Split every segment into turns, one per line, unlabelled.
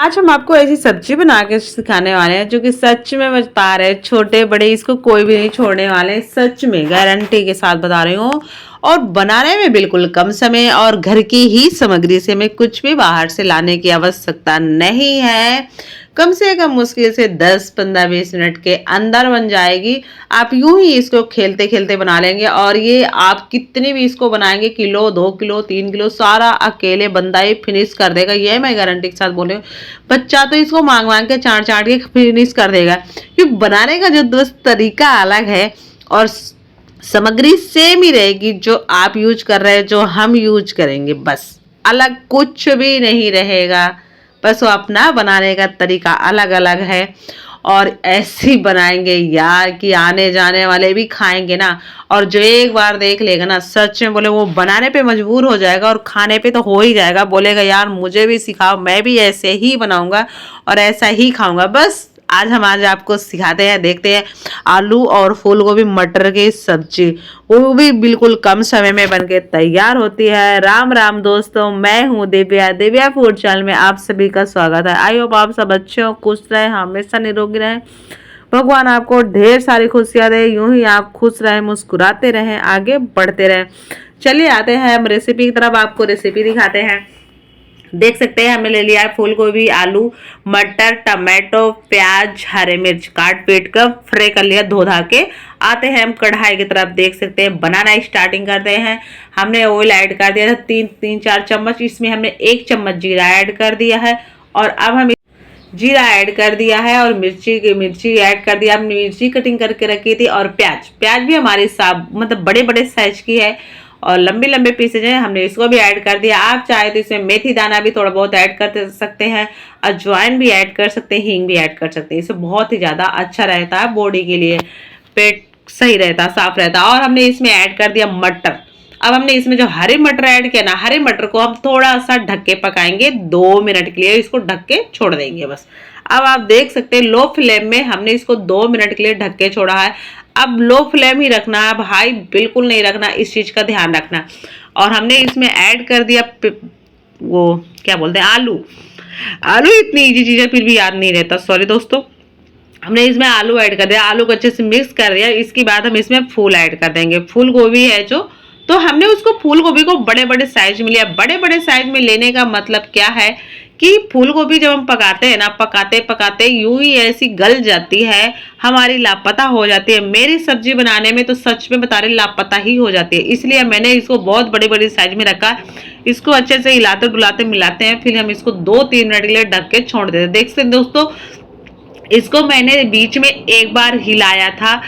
आज हम आपको ऐसी सब्जी बना के सिखाने वाले हैं जो कि सच में बता रहे हैं, छोटे बड़े इसको कोई भी नहीं छोड़ने वाले, सच में गारंटी के साथ बता रही हूँ। और बनाने में बिल्कुल कम समय और घर की ही सामग्री से, हमें कुछ भी बाहर से लाने की आवश्यकता नहीं है। कम से कम मुश्किल से 10 15 20 मिनट के अंदर बन जाएगी। आप यूं ही इसको खेलते खेलते बना लेंगे और ये आप कितनी भी इसको बनाएंगे, किलो 2 किलो 3 किलो सारा अकेले बंदा ही फिनिश कर देगा, ये मैं गारंटी के साथ बोल रही हूँ। बच्चा तो इसको मांग मांग के चाट चाट के फिनिश कर देगा, क्योंकि बनाने का जो दोस्त तरीका अलग है और सामग्री सेम ही रहेगी, जो आप यूज कर रहे हैं जो हम यूज करेंगे, बस अलग कुछ भी नहीं रहेगा। बस वो अपना बनाने का तरीका अलग अलग है और ऐसे ही बनाएंगे यार कि आने जाने वाले भी खाएंगे ना, और जो एक बार देख लेगा ना, सच में बोले वो बनाने पे मजबूर हो जाएगा और खाने पे तो हो ही जाएगा, बोलेगा यार मुझे भी सिखाओ, मैं भी ऐसे ही बनाऊंगा और ऐसा ही खाऊंगा। बस आज आपको सिखाते हैं, देखते हैं आलू और फूल गोभी मटर की सब्जी, वो भी बिल्कुल कम समय में बनके तैयार होती है। राम राम दोस्तों, मैं हूँ दिव्या, दिव्या फूड चैनल में आप सभी का स्वागत है। आई होप आप सब अच्छे हो, खुश रहे, हमेशा निरोगी रहे, भगवान आपको ढेर सारी खुशियां दे, यूं ही आप खुश रहे, मुस्कुराते रहें, आगे बढ़ते रहें। चलिए आते हैं हम रेसिपी की तरफ, आपको रेसिपी दिखाते हैं। देख सकते हैं हमने ले लिया है फूल गोभी, आलू, मटर, टमाटो, प्याज, हरे मिर्च काट पीट कर फ्राई कर लिया धो धा के। आते हैं हम कढ़ाई की तरफ, देख सकते हैं बनाना स्टार्टिंग करते हैं। हमने ऑयल ऐड कर दिया था 3-4 चम्मच, इसमें हमने 1 चम्मच जीरा ऐड कर दिया है और अब हम जीरा ऐड कर दिया है और मिर्ची ऐड कर दिया। हमने मिर्ची कटिंग करके रखी थी और प्याज भी हमारी साफ मतलब बड़े बड़े साइज की है और लंबे लंबे पीसेज हैं, हमने इसको भी ऐड कर दिया। आप चाहे तो इसमें मेथी दाना भी थोड़ा बहुत ऐड कर सकते हैं, अजवाइन भी ऐड कर सकते हैं, हींग भी ऐड कर सकते हैं। इससे बहुत ही ज़्यादा अच्छा रहता है बॉडी के लिए, पेट सही रहता, साफ रहता। और हमने इसमें ऐड कर दिया मटर। अब हमने इसमें जो हरे मटर ऐड किया ना, हरे मटर को हम थोड़ा सा ढक के पकाएंगे 2 मिनट के लिए, इसको ढक के छोड़ देंगे बस। अब आप देख सकते हैं लो फ्लेम में हमने इसको 2 मिनट के लिए ढक के छोड़ा है। अब लो फ्लेम ही रखना है, अब हाई बिल्कुल नहीं रखना, इस चीज का ध्यान रखना। और हमने इसमें ऐड कर दिया वो क्या बोलते हैं, आलू। आलू इतनी इजी चीज है फिर भी याद नहीं रहता, सॉरी दोस्तों। हमने इसमें आलू ऐड कर दिया, आलू को अच्छे से मिक्स कर दिया। इसके बाद हम इसमें फूल ऐड कर देंगे, फूल गोभी है जो, तो हमने उसको फूल गोभी को बड़े बड़े साइज में लिया। बड़े बड़े साइज में लेने का मतलब क्या है कि फूल गोभी जब हम पकाते हैं ना, पकाते पकाते यूं ही ऐसी गल जाती है, हमारी लापता हो जाती है। मेरी सब्जी बनाने में तो सच में बता रही लापता ही हो जाती है, इसलिए मैंने इसको बहुत बड़ी बड़ी साइज में रखा। इसको अच्छे से हिलाते डुलाते मिलाते हैं, फिर हम इसको 2-3 मिनट के लिए ढक के छोड़ देते हैं। देख सकते दोस्तों, इसको मैंने बीच में एक बार हिलाया था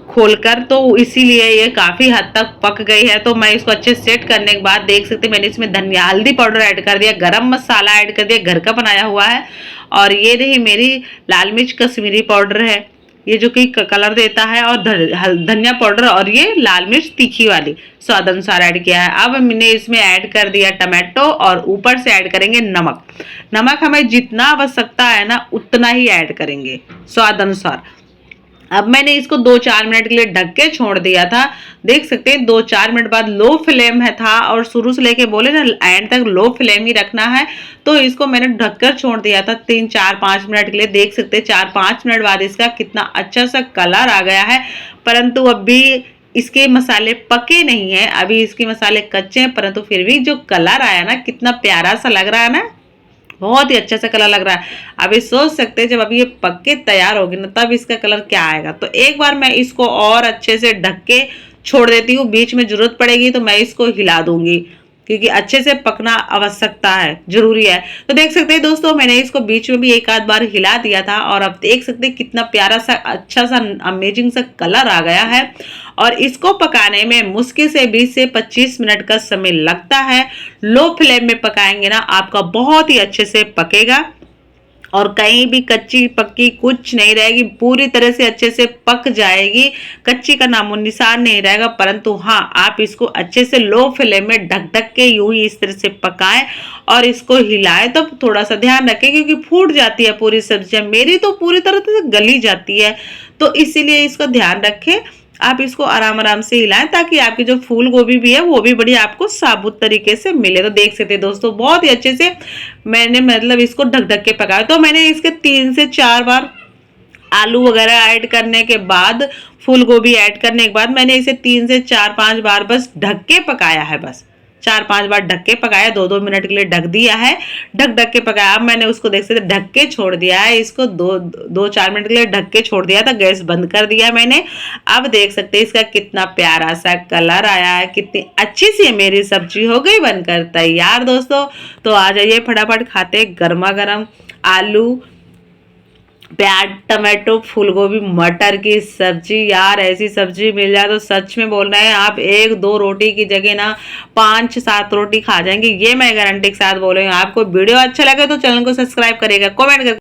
खोलकर, तो इसीलिए ये काफी हद तक पक गई है। तो मैं इसको अच्छे सेट करने के बाद देख सकते हैं मैंने इसमें धनिया हल्दी पाउडर ऐड कर दिया, गरम मसाला ऐड कर दिया, घर का बनाया हुआ है। और ये रही मेरी लाल मिर्च कश्मीरी पाउडर है, ये जो कि कलर देता है, और धनिया पाउडर, और ये लाल मिर्च तीखी वाली स्वाद अनुसार ऐड किया है। अब हमने इसमें ऐड कर दिया टमाटो और ऊपर से ऐड करेंगे नमक। नमक हमें जितना आवश्यकता है ना उतना ही ऐड करेंगे स्वाद अनुसार। अब मैंने इसको 2-4 मिनट के लिए ढक के छोड़ दिया था। देख सकते हैं 2-4 मिनट बाद लो फ्लेम है था, और शुरू से लेके बोले ना एंड तक लो फ्लेम ही रखना है, तो इसको मैंने ढककर छोड़ दिया था 3-4-5 मिनट के लिए। देख सकते हैं 4-5 मिनट बाद इसका कितना अच्छा सा कलर आ गया है, परंतु अभी इसके मसाले पके नहीं है, अभी इसके मसाले कच्चे हैं, परंतु फिर भी जो कलर आया ना कितना प्यारा सा लग रहा है ना, बहुत ही अच्छा सा कलर लग रहा है। अभी सोच सकते हैं जब अभी ये पक के तैयार होगी ना तब इसका कलर क्या आएगा। तो एक बार मैं इसको और अच्छे से ढक के छोड़ देती हूँ, बीच में जरूरत पड़ेगी तो मैं इसको हिला दूंगी, क्योंकि अच्छे से पकना आवश्यकता है, जरूरी है। तो देख सकते हैं दोस्तों मैंने इसको बीच में भी एक आध बार हिला दिया था, और अब देख सकते हैं कितना प्यारा सा अच्छा सा अमेजिंग सा कलर आ गया है। और इसको पकाने में मुश्किल से 20 से 25 मिनट का समय लगता है। लो फ्लेम में पकाएंगे ना आपका बहुत ही अच्छे से पकेगा, और कहीं भी कच्ची पक्की कुछ नहीं रहेगी, पूरी तरह से अच्छे से पक जाएगी, कच्ची का नामो निशान नहीं रहेगा। परंतु हाँ, आप इसको अच्छे से लो फ्लेम में ढक ढक के यूं ही इस तरह से पकाएं और इसको हिलाएं। तो थोड़ा सा ध्यान रखें क्योंकि फूट जाती है पूरी सब्जियां, मेरी तो पूरी तरह से गली जाती है, तो इसीलिए इसको ध्यान रखें। आप इसको आराम आराम से हिलाएं ताकि आपकी जो फूल गोभी भी है वो भी बढ़िया आपको साबुत तरीके से मिले। तो देख सकते हैं दोस्तों बहुत ही अच्छे से मैंने मतलब इसको ढक ढक के पकाया। तो मैंने इसके 3 से 4 बार आलू वगैरह ऐड करने के बाद, फूल गोभी ऐड करने के बाद मैंने इसे 3 से 4-5 बार बस ढक के पकाया है। बस 4-5 बार ढक के पकाया, 2-2 मिनट के लिए ढक दिया है, ढक ढक के पकाया। अब मैंने उसको देख सकते ढक के छोड़ दिया है, इसको 2-4 मिनट के लिए ढक के छोड़ दिया था, गैस बंद कर दिया मैंने। अब देख सकते हैं इसका कितना प्यारा सा कलर आया है, कितनी अच्छी सी मेरी सब्जी हो गई बनकर तैयार दोस्तों। तो आ जाइए फटाफट खाते गर्मा गर्म आलू प्याज टमाटो फूल गोभी मटर की सब्जी। यार ऐसी सब्जी मिल जाए तो सच में बोल रहे हैं आप 1-2 रोटी की जगह ना 5-7 रोटी खा जाएंगे, ये मैं गारंटी के साथ बोल रही हूँ। आपको वीडियो अच्छा लगे तो चैनल को सब्सक्राइब करेगा, कमेंट कर